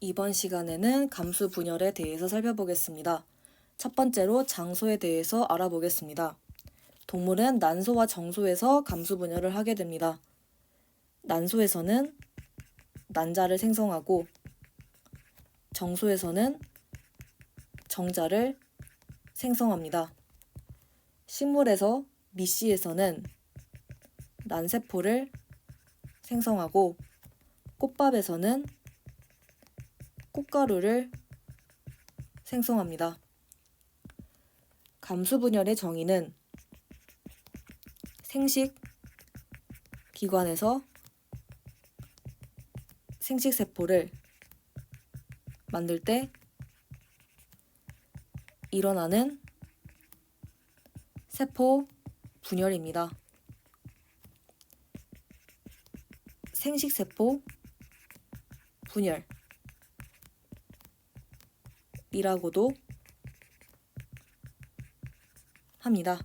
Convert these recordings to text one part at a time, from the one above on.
이번 시간에는 감수 분열에 대해서 살펴보겠습니다. 첫 번째로 장소에 대해서 알아보겠습니다. 동물은 난소와 정소에서 감수 분열을 하게 됩니다. 난소에서는 난자를 생성하고 정소에서는 정자를 생성합니다. 식물에서 미씨에서는 난세포를 생성하고 꽃밥에서는 꽃가루를 생성합니다. 감수 분열의 정의는 생식 기관에서 생식세포를 만들 때 일어나는 세포 분열입니다. 생식세포 분열이라고도 합니다.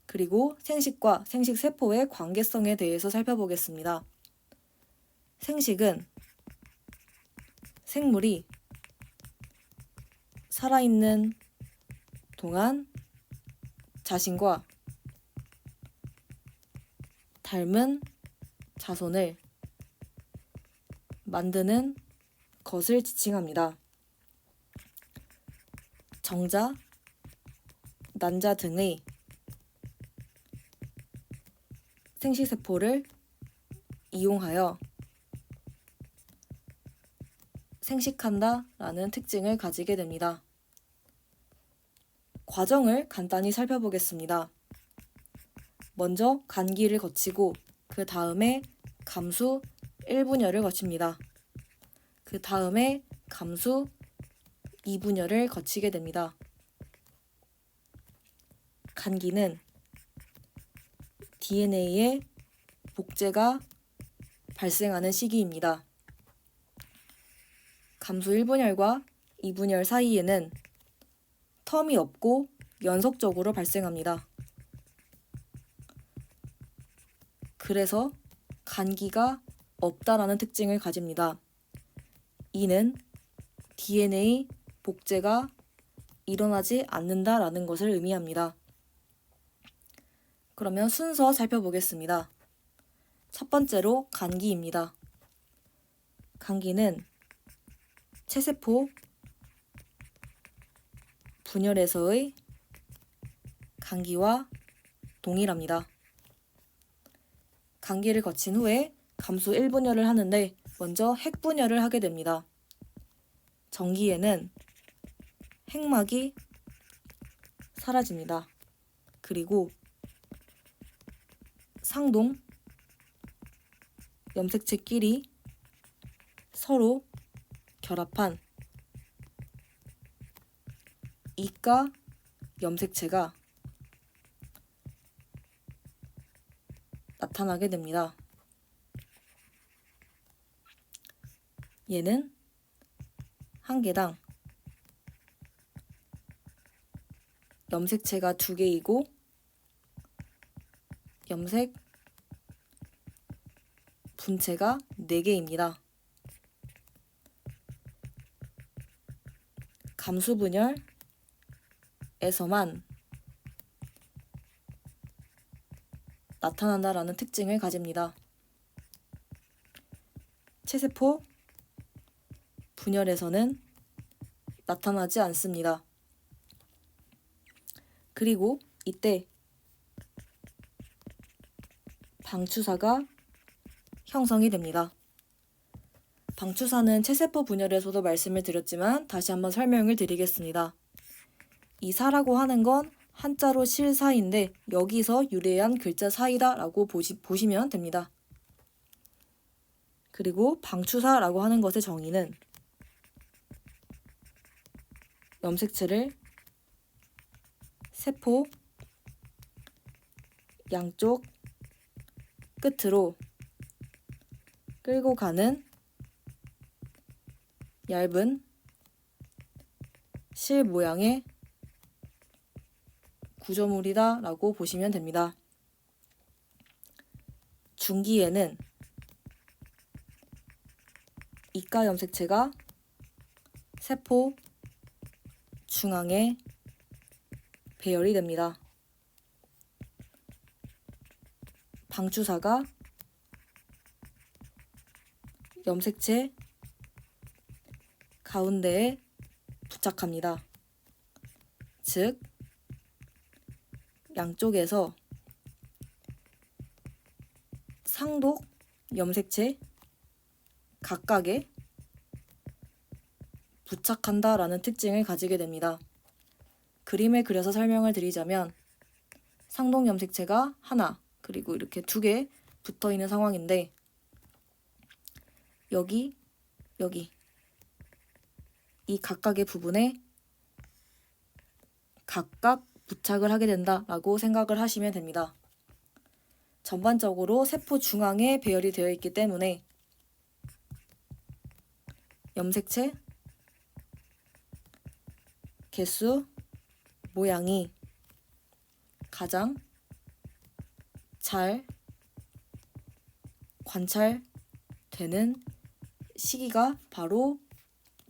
그리고 생식과 생식세포의 관계성에 대해서 살펴보겠습니다. 생식은 생물이 살아있는 동안 자신과 닮은 자손을 만드는 것을 지칭합니다. 정자, 난자 등의 생식세포를 이용하여 생식한다라는 특징을 가지게 됩니다. 과정을 간단히 살펴보겠습니다. 먼저 간기를 거치고 그 다음에 감수 1분열을 거칩니다. 그 다음에 감수 2분열을 거치게 됩니다. 간기는 DNA의 복제가 발생하는 시기입니다. 감수 1분열과 2분열 사이에는 텀이 없고 연속적으로 발생합니다. 그래서 간기가 없다라는 특징을 가집니다. 이는 DNA 복제가 일어나지 않는다라는 것을 의미합니다. 그러면 순서 살펴보겠습니다. 첫 번째로 간기입니다. 간기는 체세포 분열에서의 간기와 동일합니다. 간기를 거친 후에 감수 1분열을 하는데 먼저 핵분열을 하게 됩니다. 전기에는 핵막이 사라집니다. 그리고 상동 염색체끼리 서로 결합한 이가 염색체가 나타나게 됩니다. 얘는 한 개당 염색체가 2개이고 염색 분체가 4개입니다. 감수 분열에서만 나타난다라는 특징을 가집니다. 체세포 분열에서는 나타나지 않습니다. 그리고 이때 방추사가 형성이 됩니다. 방추사는 체세포 분열에서도 말씀을 드렸지만 다시 한번 설명을 드리겠습니다. 이 사라고 하는 건 한자로 실사인데 여기서 유래한 글자 사이다라고 보시면 됩니다. 그리고 방추사라고 하는 것의 정의는 염색체를 세포 양쪽 끝으로 끌고 가는 얇은 실 모양의 구조물이다 라고 보시면 됩니다. 중기에는 이가 염색체가 세포 중앙에 배열이 됩니다. 방추사가 염색체 가운데에 부착합니다. 즉, 양쪽에서 상독 염색체 각각에 부착한다라는 특징을 가지게 됩니다. 그림을 그려서 설명을 드리자면 상동 염색체가 하나, 그리고 이렇게 두 개 붙어 있는 상황인데 여기 이 각각의 부분에 각각 부착을 하게 된다라고 생각을 하시면 됩니다. 전반적으로 세포 중앙에 배열이 되어 있기 때문에 염색체 개수, 모양이 가장 잘 관찰되는 시기가 바로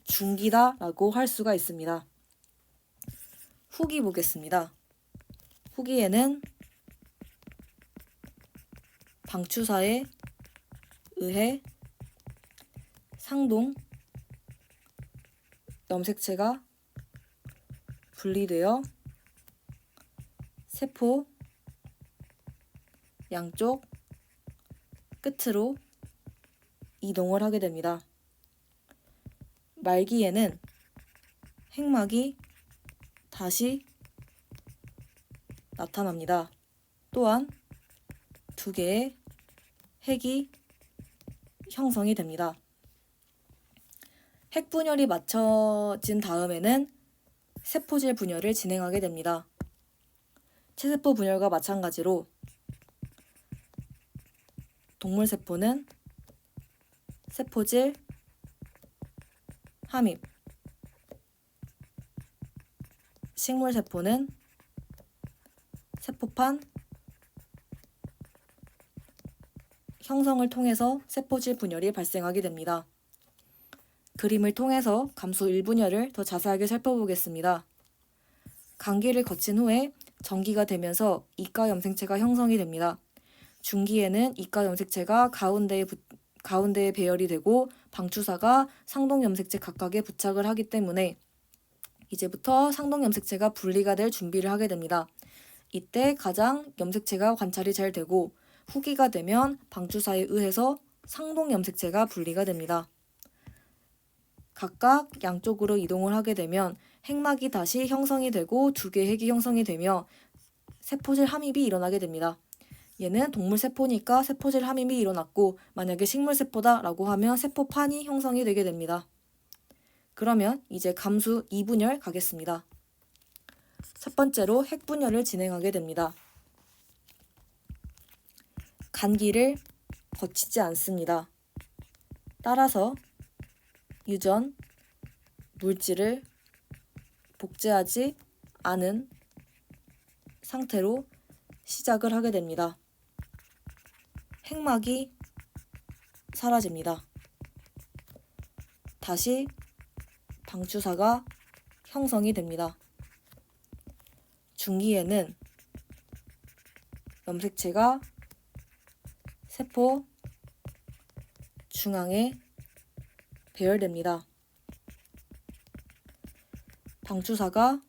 중기다라고 할 수가 있습니다. 후기 보겠습니다. 후기에는 방추사에 의해 상동 염색체가 분리되어 세포 양쪽 끝으로 이동을 하게 됩니다. 말기에는 핵막이 다시 나타납니다. 또한 두 개의 핵이 형성이 됩니다. 핵 분열이 마쳐진 다음에는 세포질 분열을 진행하게 됩니다. 체세포 분열과 마찬가지로 동물세포는 세포질 함입, 식물세포는 세포판 형성을 통해서 세포질 분열이 발생하게 됩니다. 그림을 통해서 감소 1분열을 더 자세하게 살펴보겠습니다. 감기를 거친 후에 정기가 되면서 이가 염색체가 형성이 됩니다. 중기에는 이가 염색체가 가운데에 배열이 되고 방추사가 상동 염색체 각각에 부착을 하기 때문에 이제부터 상동 염색체가 분리가 될 준비를 하게 됩니다. 이때 가장 염색체가 관찰이 잘 되고 후기가 되면 방추사에 의해서 상동 염색체가 분리가 됩니다. 각각 양쪽으로 이동을 하게 되면 핵막이 다시 형성이 되고 두 개의 핵이 형성이 되며 세포질 함입이 일어나게 됩니다. 얘는 동물세포니까 세포질 함입이 일어났고 만약에 식물세포다라고 하면 세포판이 형성이 되게 됩니다. 그러면 이제 감수 2분열 가겠습니다. 첫 번째로 핵분열을 진행하게 됩니다. 간기를 거치지 않습니다. 따라서 유전 물질을 복제하지 않은 상태로 시작을 하게 됩니다. 핵막이 사라집니다. 다시 방추사가 형성이 됩니다. 중기에는 염색체가 세포 중앙에 배열됩니다. 방추사가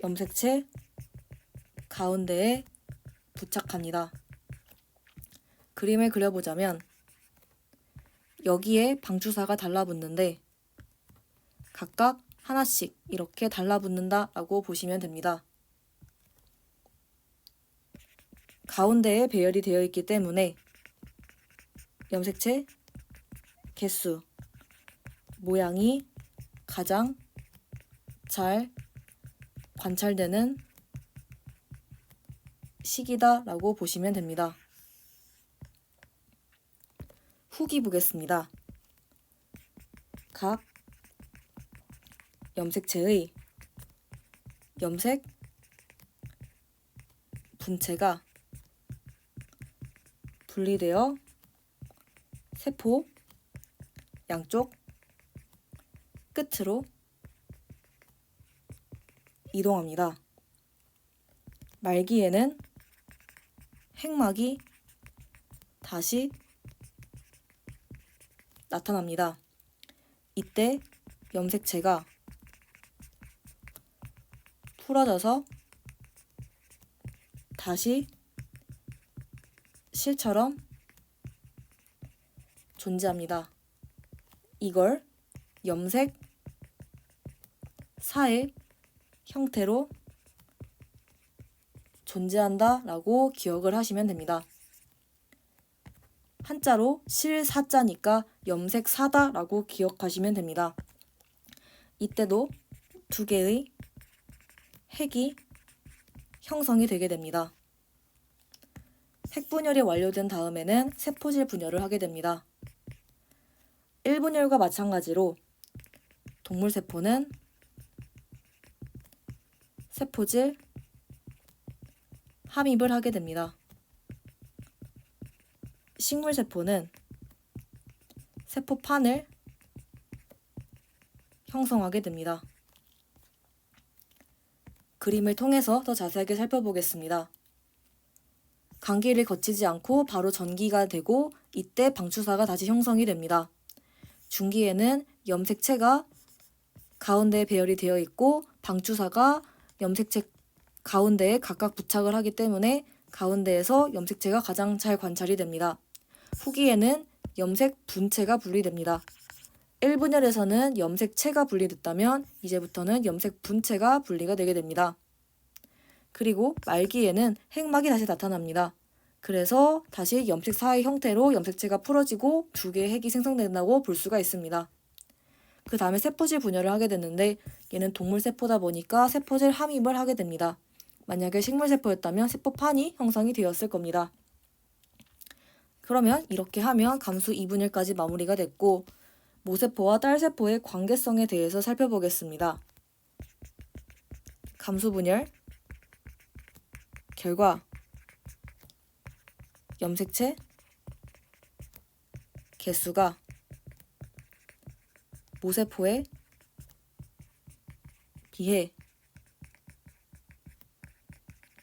염색체 가운데에 부착합니다. 그림을 그려보자면 여기에 방추사가 달라붙는데 각각 하나씩 이렇게 달라붙는다라고 보시면 됩니다. 가운데에 배열이 되어 있기 때문에 염색체 개수, 모양이 가장 잘 관찰되는 시기다라고 보시면 됩니다. 후기 보겠습니다. 각 염색체의 염색 분체가 분리되어 세포 양쪽 끝으로 이동합니다. 말기에는 핵막이 다시 나타납니다. 이때 염색체가 풀어져서 다시 실처럼 존재합니다. 이걸 염색 사의 형태로 존재한다 라고 기억을 하시면 됩니다. 한자로 실사자니까 염색사다 라고 기억하시면 됩니다. 이때도 두 개의 핵이 형성이 되게 됩니다. 핵분열이 완료된 다음에는 세포질 분열을 하게 됩니다. 1분열과 마찬가지로 동물세포는 세포질 함입을 하게 됩니다. 식물세포는 세포판을 형성하게 됩니다. 그림을 통해서 더 자세하게 살펴보겠습니다. 감기를 거치지 않고 바로 전기가 되고 이때 방추사가 다시 형성이 됩니다. 중기에는 염색체가 가운데에 배열이 되어 있고 방추사가 염색체 가운데에 각각 부착을 하기 때문에 가운데에서 염색체가 가장 잘 관찰이 됩니다. 후기에는 염색 분체가 분리됩니다. 1분열에서는 염색체가 분리됐다면 이제부터는 염색 분체가 분리가 되게 됩니다. 그리고 말기에는 핵막이 다시 나타납니다. 그래서 다시 염색사의 형태로 염색체가 풀어지고 두 개의 핵이 생성된다고 볼 수가 있습니다. 그 다음에 세포질 분열을 하게 됐는데 얘는 동물세포다 보니까 세포질 함입을 하게 됩니다. 만약에 식물세포였다면 세포판이 형성이 되었을 겁니다. 그러면 이렇게 하면 감수 2분열까지 마무리가 됐고 모세포와 딸세포의 관계성에 대해서 살펴보겠습니다. 감수분열 결과 염색체 개수가 모세포에 비해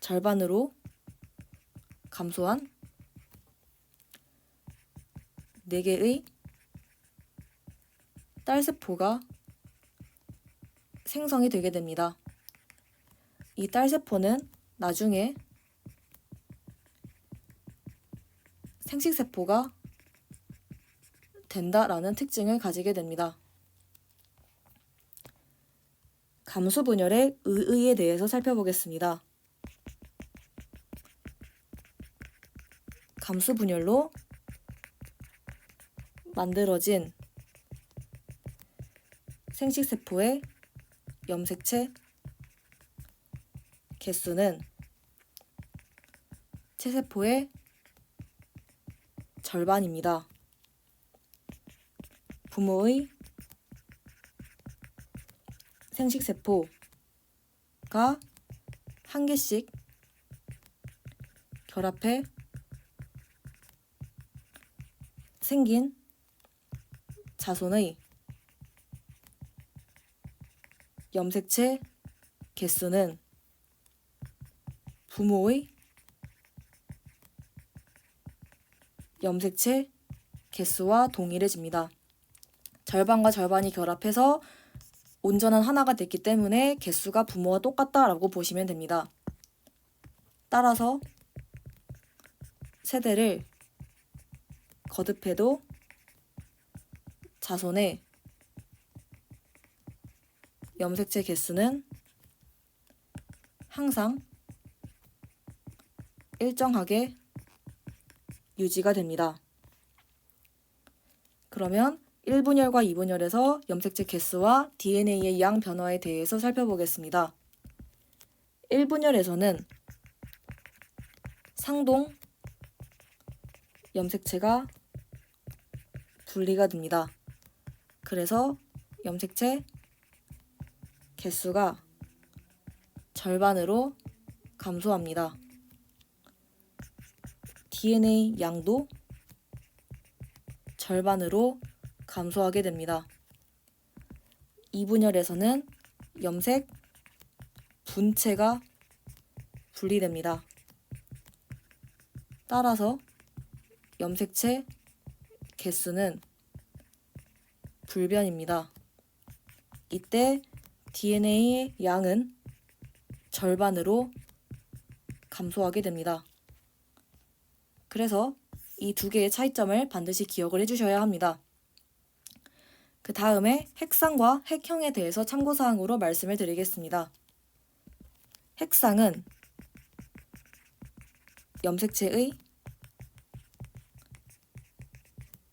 절반으로 감소한 4개의 딸세포가 생성이 되게 됩니다. 이 딸세포는 나중에 생식세포가 된다라는 특징을 가지게 됩니다. 감수분열의 의의에 대해서 살펴보겠습니다. 감수분열로 만들어진 생식세포의 염색체 개수는 체세포의 절반입니다. 부모의 생식세포가 한 개씩 결합해 생긴 자손의 염색체 개수는 부모의 염색체 개수와 동일해집니다. 절반과 절반이 결합해서 온전한 하나가 됐기 때문에 개수가 부모와 똑같다라고 보시면 됩니다. 따라서 세대를 거듭해도 자손의 염색체 개수는 항상 일정하게 유지가 됩니다. 그러면 1분열과 2분열에서 염색체 개수와 DNA의 양 변화에 대해서 살펴보겠습니다. 1분열에서는 상동 염색체가 분리가 됩니다. 그래서 염색체 개수가 절반으로 감소합니다. DNA 양도 절반으로 감소하게 됩니다. 이 분열에서는 염색 분체가 분리됩니다. 따라서 염색체 개수는 불변입니다. 이때 DNA의 양은 절반으로 감소하게 됩니다. 그래서 이 두 개의 차이점을 반드시 기억을 해주셔야 합니다. 그 다음에 핵상과 핵형에 대해서 참고사항으로 말씀을 드리겠습니다. 핵상은 염색체의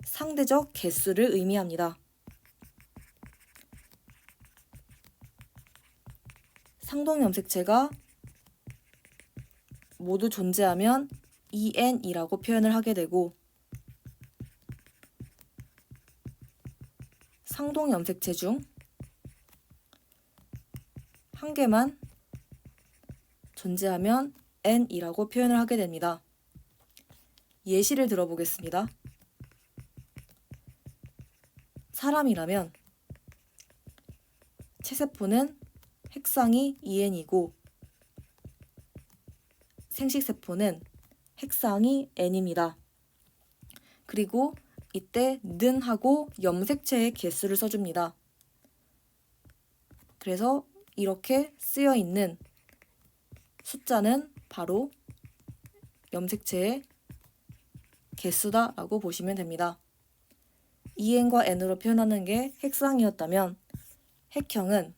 상대적 개수를 의미합니다. 상동 염색체가 모두 존재하면 EN이라고 표현을 하게 되고, 상동 염색체 중 한 개만 존재하면 N이라고 표현을 하게 됩니다. 예시를 들어보겠습니다. 사람이라면 체세포는 핵상이 EN이고 생식세포는 핵상이 N입니다. 그리고 이때 는 하고 염색체의 개수를 써줍니다. 그래서 이렇게 쓰여 있는 숫자는 바로 염색체의 개수다라고 보시면 됩니다. EN과 N으로 표현하는 게 핵상이었다면 핵형은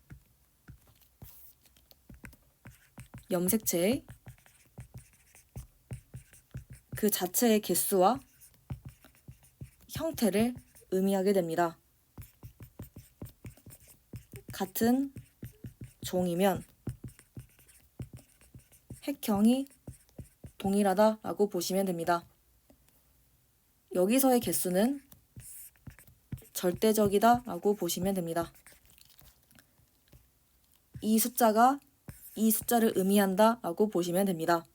염색체의 그 자체의 개수와 형태를 의미하게 됩니다. 같은 종이면 핵형이 동일하다라고 보시면 됩니다. 여기서의 개수는 절대적이다라고 보시면 됩니다. 이 숫자가 이 숫자를 의미한다라고 보시면 됩니다.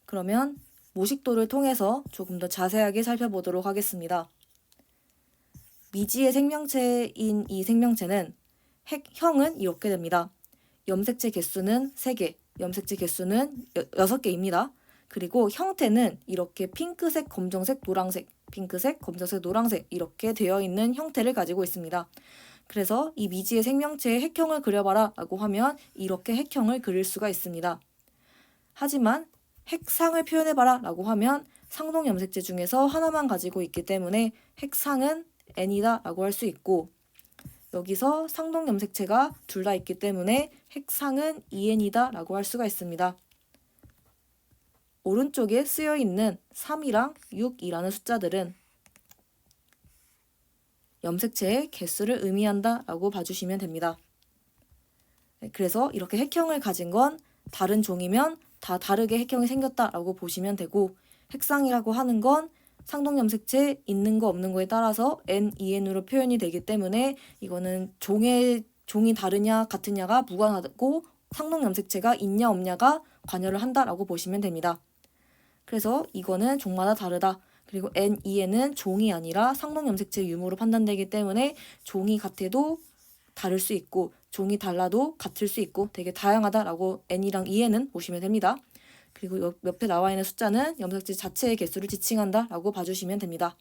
그러면 모식도를 통해서 조금 더 자세하게 살펴보도록 하겠습니다. 미지의 생명체인 이 생명체는 핵형은 이렇게 됩니다. 염색체 개수는 3개, 염색체 개수는 6개입니다. 그리고 형태는 이렇게 핑크색, 검정색, 노란색, 핑크색, 검정색, 노란색 이렇게 되어 있는 형태를 가지고 있습니다. 그래서 이 미지의 생명체의 핵형을 그려봐라 라고 하면 이렇게 핵형을 그릴 수가 있습니다. 하지만 핵상을 표현해봐라 라고 하면 상동 염색체 중에서 하나만 가지고 있기 때문에 핵상은 N이다 라고 할 수 있고, 여기서 상동 염색체가 둘 다 있기 때문에 핵상은 EN이다 라고 할 수가 있습니다. 오른쪽에 쓰여 있는 3이랑 6이라는 숫자들은 염색체의 개수를 의미한다 라고 봐주시면 됩니다. 그래서 이렇게 핵형을 가진 건 다른 종이면 다 다르게 핵형이 생겼다라고 보시면 되고, 핵상이라고 하는 건 상동 염색체 있는 거 없는 거에 따라서 N, EN으로 표현이 되기 때문에 이거는 종이 다르냐 같으냐가 무관하고 상동 염색체가 있냐 없냐가 관여를 한다라고 보시면 됩니다. 그래서 이거는 종마다 다르다. 그리고 N, EN은 종이 아니라 상동 염색체 유무로 판단되기 때문에 종이 같아도 다를 수 있고 종이 달라도 같을 수 있고 되게 다양하다라고 N이랑 EN은 보시면 됩니다. 그리고 옆에 나와 있는 숫자는 염색체 자체의 개수를 지칭한다라고 봐주시면 됩니다.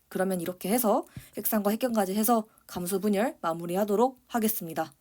그러면 이렇게 해서 핵상과 핵형까지 해서 감수 분열 마무리하도록 하겠습니다.